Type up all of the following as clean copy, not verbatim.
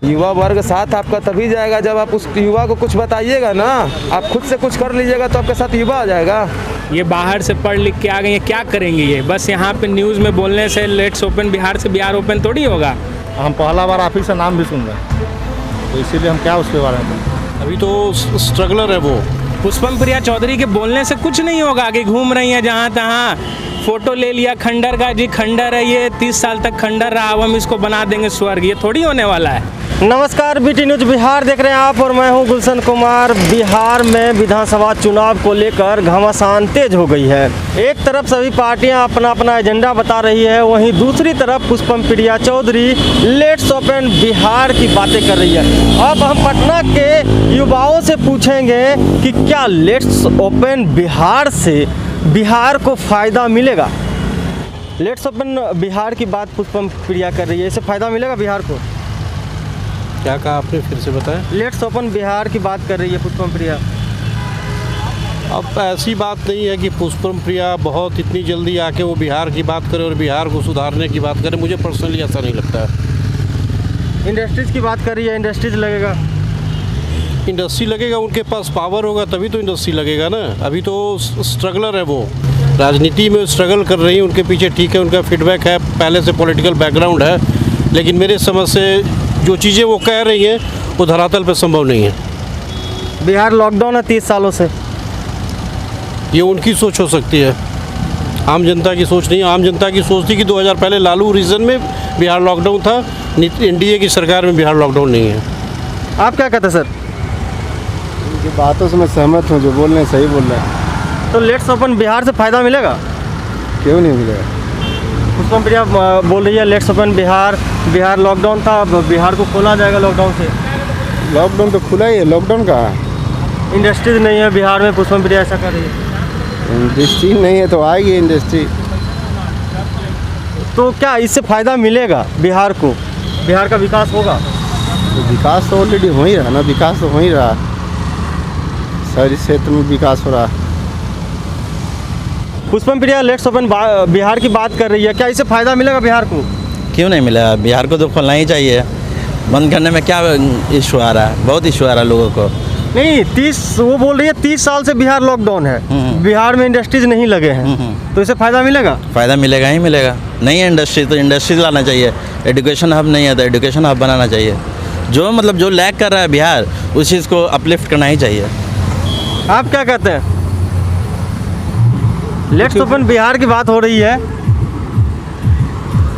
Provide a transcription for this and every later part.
युवा वर्ग साथ आपका तभी जाएगा जब आप उस युवा को कुछ बताइएगा ना। आप खुद से कुछ कर लीजिएगा तो आपके साथ युवा आ जाएगा। ये बाहर से पढ़ लिख के आ गए हैं, क्या करेंगे ये? बस यहाँ पे न्यूज़ में बोलने से लेट्स ओपन बिहार से बिहार ओपन थोड़ी होगा। हम पहला बार आप ही से नाम भी सुन रहे हैं, तो इसीलिए हम क्या उसके बारे में। अभी तो स्ट्रगलर है वो। पुष्पम प्रिया चौधरी के बोलने से कुछ नहीं होगा। आगे घूम रही हैं जहाँ तहाँ, फोटो ले लिया खंडर का, जी खंडर है ये, 30 साल तक खंडर रहा, अब हम इसको बना देंगे स्वर्ग। ये थोड़ी होने वाला है। नमस्कार, बीटी न्यूज बिहार देख रहे हैं आप और मैं हूं गुलशन कुमार। बिहार में विधानसभा चुनाव को लेकर घमासान तेज हो गई है। एक तरफ सभी पार्टियां अपना अपना एजेंडा बता रही है, वहीं दूसरी तरफ पुष्पम प्रिया चौधरी लेट्स ओपन बिहार की बातें कर रही है। अब हम पटना के युवाओं से पूछेंगे कि क्या लेट्स ओपन बिहार से बिहार को फ़ायदा मिलेगा। लेट्स ओपन बिहार की बात पुष्पम प्रिया कर रही है, इससे फ़ायदा मिलेगा बिहार को? क्या कहा आपने, फिर से बताएं। लेट्स ओपन बिहार की बात कर रही है पुष्पम प्रिया। अब ऐसी बात नहीं है कि पुष्पम प्रिया बहुत इतनी जल्दी आके वो बिहार की बात करे और बिहार को सुधारने की बात करे। मुझे पर्सनली ऐसा नहीं लगता है। इंडस्ट्रीज़ की बात कर रही है, इंडस्ट्रीज लगेगा। इंडस्ट्री लगेगा, उनके पास पावर होगा तभी तो इंडस्ट्री लगेगा ना। अभी तो स्ट्रगलर है वो, राजनीति में स्ट्रगल कर रही है। उनके पीछे ठीक है, उनका फीडबैक है, पहले से पॉलिटिकल बैकग्राउंड है, लेकिन मेरे समझ से जो चीज़ें वो कह रही हैं वो धरातल पर संभव नहीं है। बिहार लॉकडाउन है 30 सालों से। ये उनकी सोच हो सकती है, आम जनता की सोच नहीं। आम जनता की सोच थी कि 2000 पहले लालू रीजन में बिहार लॉकडाउन था, एनडीए की सरकार में बिहार लॉकडाउन नहीं है। आप क्या कहते हैं सर? उनकी बातों से मैं सहमत हूँ, जो बोल रहे हैं सही बोल रहे हैं। तो लेट्स ओपन बिहार से फ़ायदा मिलेगा? क्यों नहीं मिलेगा? पुष्पम प्रिया बोल रही है let's open Bihar, Bihar lockdown था, अब बिहार को खोला जाएगा लॉकडाउन से। लॉकडाउन तो खुला ही है, लॉकडाउन कहाँ है? इंडस्ट्रीज नहीं है बिहार में, पुष्पम प्रिया ऐसा कर रही है। इंडस्ट्री नहीं है तो आएगी इंडस्ट्री। तो क्या इससे फ़ायदा मिलेगा बिहार को? बिहार का विकास होगा? तो विकास तो ऑलरेडी हो ही रहा ना, विकास तो हो ही रहा। शहरी क्षेत्र में विकास हो रहा। पुष्पम प्रिया लेट्स ओपन बिहार की बात कर रही है, क्या इससे फ़ायदा मिलेगा बिहार को? क्यों नहीं मिला? बिहार को तो खोलना ही चाहिए। बंद करने में क्या इशू आ रहा है? बहुत इशू आ रहा है लोगों को। नहीं, वो बोल रही है 30 साल से बिहार लॉकडाउन है, बिहार में इंडस्ट्रीज नहीं लगे हैं, तो इससे फ़ायदा मिलेगा? फ़ायदा मिलेगा ही मिलेगा। नहीं है इंडस्ट्री तो इंडस्ट्री लाना चाहिए। एजुकेशन हब नहीं है तो एजुकेशन हब बनाना चाहिए। जो लैग कर रहा है बिहार, उस चीज़ को अपलिफ्ट करना ही चाहिए। आप क्या कहते हैं? लेट्स ओपन बिहार की बात हो रही है।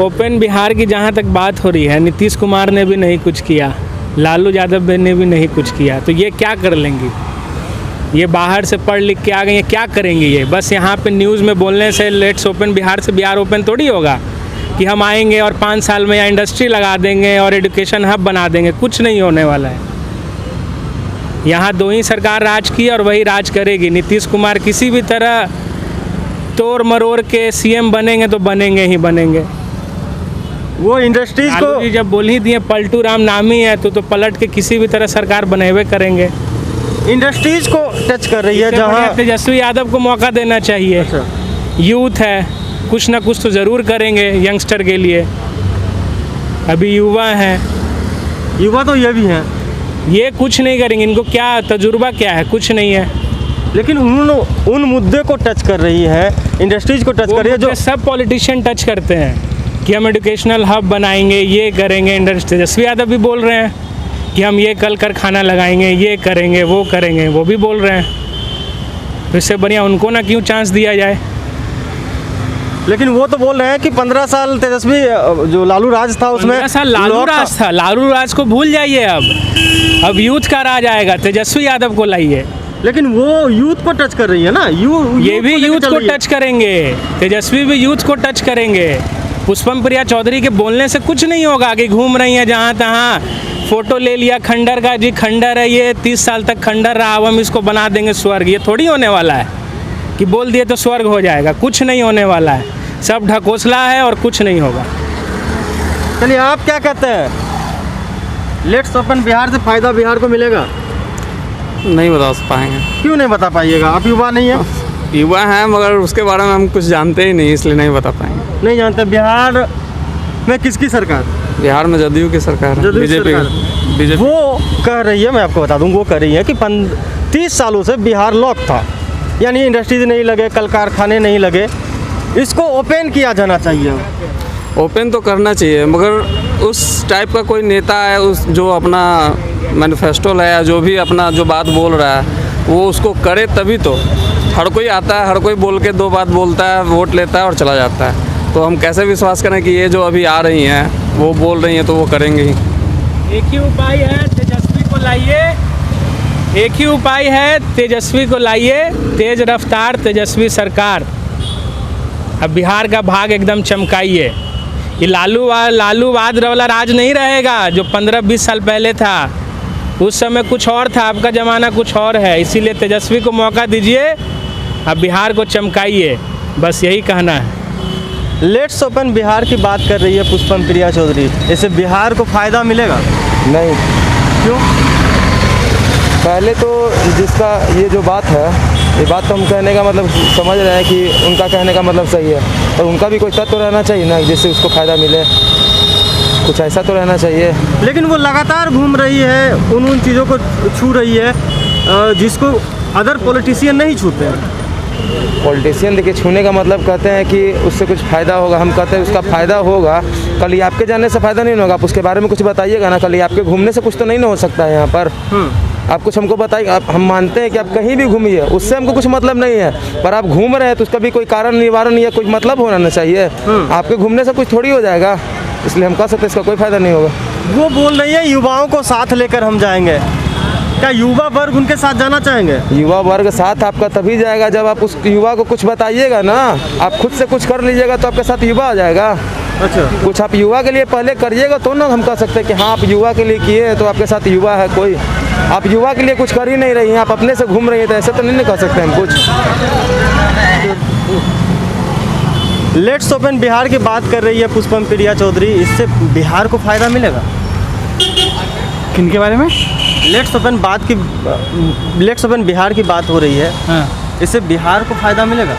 ओपन बिहार की जहाँ तक बात हो रही है, नीतीश कुमार ने भी नहीं कुछ किया, लालू यादव ने भी नहीं कुछ किया, तो ये क्या कर लेंगी? ये बाहर से पढ़ लिख के आ गई हैं, क्या करेंगे ये? बस यहाँ पे न्यूज़ में बोलने से लेट्स ओपन बिहार से बिहार ओपन थोड़ी होगा कि हम आएंगे और 5 साल में यहाँ इंडस्ट्री लगा देंगे और एजुकेशन हब बना देंगे। कुछ नहीं होने वाला है। यहाँ 2 ही सरकार राज की और वही राज करेगी। नीतीश कुमार किसी भी तरह तोड़ मरोड़ के सीएम बनेंगे तो बनेंगे ही बनेंगे। वो इंडस्ट्रीज को जब बोल ही दिए पलटू राम नामी है तो पलट के किसी भी तरह सरकार बनेवे करेंगे। इंडस्ट्रीज को टच कर रही है, जहाँ तेजस्वी यादव को मौका देना चाहिए। अच्छा। यूथ है, कुछ ना कुछ तो ज़रूर करेंगे यंगस्टर के लिए। अभी युवा हैं, युवा तो ये भी हैं, ये कुछ नहीं करेंगे। इनको क्या तजुर्बा क्या है? कुछ नहीं है। लेकिन उन मुद्दे को टच कर रही है, इंडस्ट्रीज को टच कर रही है जो सब पॉलिटिशियन टच करते हैं कि हम एजुकेशनल हब बनाएंगे, ये करेंगे। इंडस्ट्री तेजस्वी यादव भी बोल रहे हैं कि हम ये कल कारखाना लगाएंगे, ये करेंगे, वो करेंगे, वो भी बोल रहे हैं। तो इससे बढ़िया उनको ना क्यों चांस दिया जाए? लेकिन वो तो बोल रहे हैं कि 15 साल तेजस्वी जो लालू राज था उसमें 15 साल लालू राज था। लालू राज को भूल जाइए, अब यूथ का राज आएगा। तेजस्वी यादव को लाइए। लेकिन वो यूथ को टच कर रही है ना, ये भी यूथ को टच करेंगे, तेजस्वी भी यूथ को टच करेंगे। पुष्पम प्रिया चौधरी के बोलने से कुछ नहीं होगा। आगे घूम रही हैं जहाँ तहाँ, फोटो ले लिया खंडर का, जी खंडर है ये, 30 साल तक खंडर रहा, अब हम इसको बना देंगे स्वर्ग। ये थोड़ी होने वाला है कि बोल दिए तो स्वर्ग हो जाएगा। कुछ नहीं होने वाला है, सब ढकोसला है और कुछ नहीं होगा। चलिए, आप क्या कहते हैं? लेट्स ओपन बिहार से फ़ायदा बिहार को मिलेगा? नहीं बता पाएंगे। क्यों नहीं बता पाइएगा? आप युवा नहीं हैं? युवा हैं मगर उसके बारे में हम कुछ जानते ही नहीं, इसलिए नहीं बता पाएंगे। नहीं जानते। बिहार में किसकी सरकार? बिहार में जदयू की सरकार है, जदयू की बीजेपी सरकार। बीजेपी वो कह रही है, मैं आपको बता दूं, वो कह रही है कि 30 सालों से बिहार लॉक था, यानी इंडस्ट्रीज नहीं लगे, कल कारखाने नहीं लगे, इसको ओपन किया जाना चाहिए। ओपन तो करना चाहिए, मगर उस टाइप का कोई नेता है उस जो अपना मैनिफेस्टो लाया, जो भी अपना जो बात बोल रहा है वो उसको करे तभी तो। हर कोई आता है, हर कोई बोल के 2 बात बोलता है, वोट लेता है और चला जाता है। तो हम कैसे विश्वास करें कि ये जो अभी आ रही हैं वो बोल रही हैं तो वो करेंगे ही। एक ही उपाय है, तेजस्वी को लाइए। एक ही उपाय है, तेजस्वी को लाइए, तेज रफ्तार तेजस्वी सरकार। अब बिहार का भाग एकदम चमकाइए। ये लालूवाद वाला राज नहीं रहेगा जो 15-20 साल पहले था। उस समय कुछ और था, आपका ज़माना कुछ और है। इसीलिए तेजस्वी को मौका दीजिए, अब बिहार को चमकाइए, बस यही कहना है। लेट्स ओपन बिहार की बात कर रही है पुष्पम प्रिया चौधरी, इससे बिहार को फ़ायदा मिलेगा? नहीं। क्यों? पहले तो जिसका ये जो बात है, ये बात तो हम कहने का मतलब समझ रहे हैं कि उनका कहने का मतलब सही है, पर उनका भी कोई तत्व रहना चाहिए ना जिससे उसको फ़ायदा मिले, कुछ ऐसा तो रहना चाहिए। लेकिन वो लगातार घूम रही है, उन चीज़ों को छू रही है जिसको अदर पॉलिटिशियन नहीं छूते हैं। पॉलिटिशियन देखिए, छूने का मतलब कहते हैं कि उससे कुछ फ़ायदा होगा, हम कहते हैं उसका फ़ायदा होगा। कल ही आपके जाने से फ़ायदा नहीं होगा, आप उसके बारे में कुछ बताइएगा ना। कल ही आपके घूमने से कुछ तो नहीं ना हो सकता है यहाँ पर। आप कुछ हमको बताइए। आप, हम मानते हैं कि आप कहीं भी घूमिए, उससे हमको कुछ मतलब नहीं है, पर आप घूम रहे हैं तो उसका भी कोई कारण निवारण या कुछ मतलब होना ना चाहिए। आपके घूमने से कुछ थोड़ी हो जाएगा, इसलिए हम कह सकते हैं इसका कोई फ़ायदा नहीं होगा। वो बोल रही है युवाओं को साथ लेकर हम जाएंगे, क्या युवा वर्ग उनके साथ जाना चाहेंगे? युवा वर्ग साथ आपका तभी जाएगा जब आप उस युवा को कुछ बताइएगा ना। आप खुद से कुछ कर लीजिएगा तो आपके साथ युवा आ जाएगा। अच्छा, कुछ आप युवा के लिए पहले करिएगा तो ना हम कह सकते हैं कि हाँ आप युवा के लिए किए तो आपके साथ युवा है कोई। आप युवा के लिए कुछ कर ही नहीं रही हैं, आप अपने से घूम रही हैं, तो ऐसे तो नहीं कह सकते हम कुछ। लेट्स ओपन बिहार की बात कर रही है पुष्पम प्रिया चौधरी, इससे बिहार को फ़ायदा मिलेगा? किनके बारे में? लेट्स ओपन बिहार की बात हो रही है, इससे बिहार को फ़ायदा मिलेगा?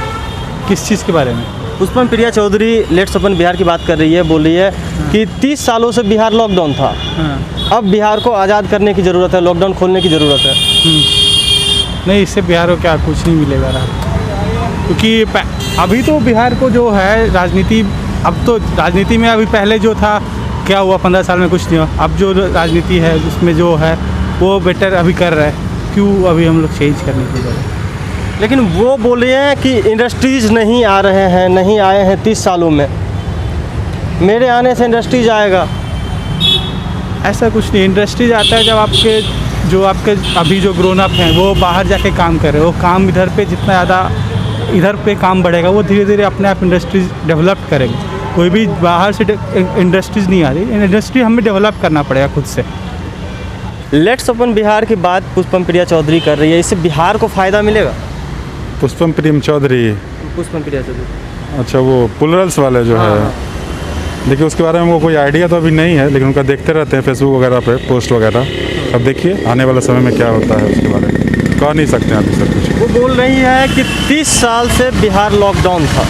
किस चीज़ के बारे में? पुष्पम प्रिया चौधरी लेट्स ओपन बिहार की बात कर रही है, बोल रही है कि 30 सालों से बिहार लॉकडाउन था, अब बिहार को आज़ाद करने की ज़रूरत है, लॉकडाउन खोलने की ज़रूरत है। नहीं, इससे बिहार को क्या कुछ नहीं मिलेगा, क्योंकि अभी तो बिहार को जो है राजनीति, अब तो राजनीति में अभी पहले जो था क्या हुआ 15 साल में कुछ नहीं हुआ। अब जो राजनीति है उसमें जो है वो बेटर अभी कर रहा है, क्यों अभी हम लोग चेंज करने की जरूरत। लेकिन वो बोले हैं कि इंडस्ट्रीज़ नहीं आ रहे हैं, नहीं आए हैं 30 सालों में, मेरे आने से इंडस्ट्रीज आएगा। ऐसा कुछ नहीं, इंडस्ट्रीज आता है जब आपके अभी जो ग्रोन अप हैं वो बाहर जाके काम कर रहे हैं, वो काम इधर पे जितना ज़्यादा इधर पे काम बढ़ेगा वो धीरे धीरे अपने आप इंडस्ट्रीज डेवलप करेंगे। कोई भी बाहर से इंडस्ट्रीज नहीं आ रही, इंडस्ट्री हमें डेवलप करना पड़ेगा खुद से। लेट्स ओपन बिहार की बात पुष्पम प्रिया चौधरी कर रही है, इससे बिहार को फ़ायदा मिलेगा? पुष्पम प्रिया चौधरी, अच्छा वो पुलरल्स वाले जो है, देखिए उसके बारे में वो कोई आइडिया तो अभी नहीं है, लेकिन उनका देखते रहते हैं फेसबुक वगैरह पे पोस्ट वगैरह। अब देखिए आने वाले समय में क्या होता है उसके बारे में कह नहीं सकते हैं अभी सर कुछ। वो बोल रही है कि 30 साल से बिहार लॉकडाउन था,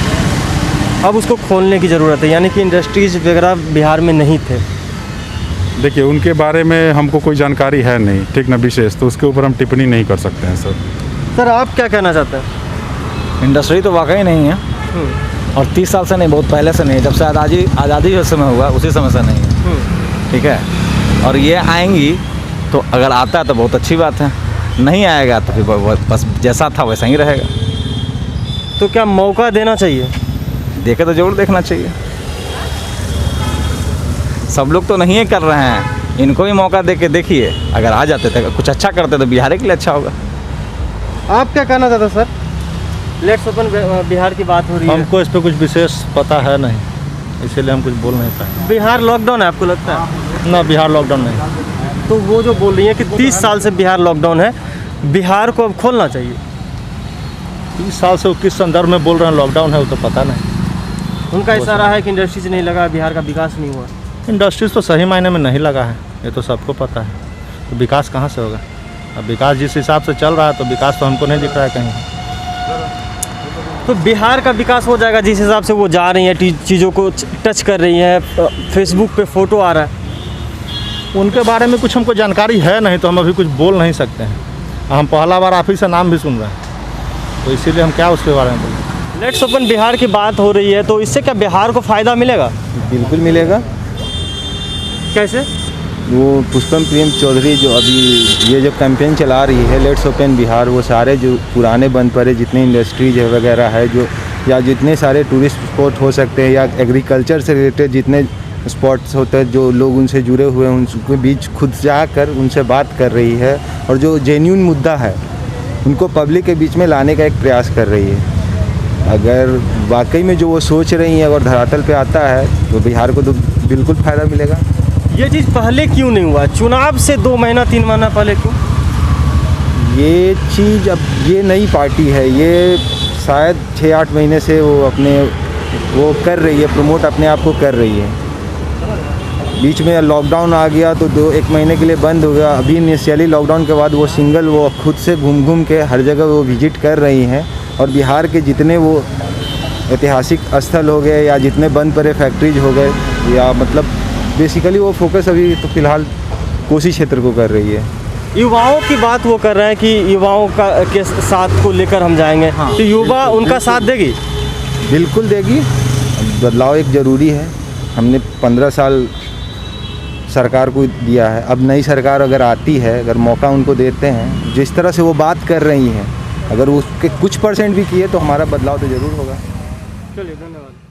अब उसको खोलने की ज़रूरत है, यानी कि इंडस्ट्रीज वगैरह बिहार में नहीं थे। देखिए उनके बारे में हमको कोई जानकारी है नहीं, ठीक ना, विशेष, तो उसके ऊपर हम टिप्पणी नहीं कर सकते हैं सर। सर आप क्या कहना चाहते हैं? इंडस्ट्री तो वाकई नहीं है, और 30 साल से नहीं, बहुत पहले से नहीं, जब से आज़ादी उस समय हुआ उसी समय से नहीं है, ठीक है। और ये आएंगी तो अगर आता है तो बहुत अच्छी बात है, नहीं आएगा तो फिर बस जैसा था वैसा ही रहेगा। तो क्या मौका देना चाहिए? देखे तो जरूर देखना चाहिए, सब लोग तो नहीं कर रहे हैं, इनको भी मौका दे के देखिए, अगर आ जाते थे कुछ अच्छा करते तो बिहार के लिए अच्छा होगा। आप क्या कहना चाहते सर? लेट्स ओपन बिहार की बात हो रही है, हमको इस पर कुछ विशेष पता है नहीं, इसीलिए हम कुछ बोल नहीं पाए। बिहार लॉकडाउन है आपको लगता है? ना, बिहार लॉकडाउन नहीं। तो वो जो बोल रही है कि 30 साल से बिहार लॉकडाउन है, बिहार को अब खोलना चाहिए। 30 साल से वो किस संदर्भ में बोल रहे हैं लॉकडाउन है वो तो पता नहीं। उनका इशारा है कि इंडस्ट्रीज नहीं लगा, बिहार का विकास नहीं हुआ। इंडस्ट्रीज तो सही मायने में नहीं लगा है, ये तो सबको पता है, तो विकास कहाँ से होगा? अब विकास जिस हिसाब से चल रहा है तो विकास तो हमको नहीं दिख रहा है कहीं। तो बिहार का विकास हो जाएगा जिस हिसाब से वो जा रही हैं, चीज़ों को टच कर रही हैं, फेसबुक पे फ़ोटो आ रहा है। उनके बारे में कुछ हमको जानकारी है नहीं, तो हम अभी कुछ बोल नहीं सकते हैं। हम पहला बार आप ही से नाम भी सुन रहे हैं, तो इसीलिए हम क्या उसके बारे में बोलें। लेट्स ओपन बिहार की बात हो रही है, तो इससे क्या बिहार को फ़ायदा मिलेगा? बिल्कुल मिलेगा। कैसे? वो पुष्पम प्रेम चौधरी जो अभी ये जो कैंपेन चला रही है लेट्स ओपन बिहार, वो सारे जो पुराने बंद पड़े जितने इंडस्ट्रीज है वगैरह है जो, या जितने सारे टूरिस्ट स्पॉट हो सकते हैं, या एग्रीकल्चर से रिलेटेड जितने स्पॉट्स होते हैं, जो लोग उनसे जुड़े हुए हैं उनके बीच खुद जाकर उनसे बात कर रही है, और जो जेन्युइन मुद्दा है उनको पब्लिक के बीच में लाने का एक प्रयास कर रही है। अगर वाकई में जो वो सोच रही हैं अगर धरातल पे आता है तो बिहार को तो बिल्कुल फ़ायदा मिलेगा। ये चीज़ पहले क्यों नहीं हुआ? चुनाव से 2 महीना 3 महीना पहले क्यों? ये चीज़ अब ये नई पार्टी है, ये शायद 6-8 महीने से वो कर रही है, प्रमोट अपने आप को कर रही है। बीच में लॉकडाउन आ गया तो 1 महीने के लिए बंद हो गया। अभी इनिशियली लॉकडाउन के बाद वो खुद से घूम के हर जगह वो विजिट कर रही हैं, और बिहार के जितने वो ऐतिहासिक स्थल हो गए या जितने बंद पड़े फैक्ट्रीज हो गए, या मतलब बेसिकली वो फोकस अभी तो फ़िलहाल कोसी क्षेत्र को कर रही है। युवाओं की बात वो कर रहे हैं कि युवाओं के साथ को लेकर हम जाएंगे। हाँ, तो युवा उनका साथ देगी? बिल्कुल देगी। बदलाव एक ज़रूरी है। हमने 15 साल सरकार को दिया है, अब नई सरकार अगर आती है, अगर मौका उनको देते हैं, जिस तरह से वो बात कर रही हैं, अगर उसके कुछ % भी किए तो हमारा बदलाव तो ज़रूर होगा। चलिए, धन्यवाद।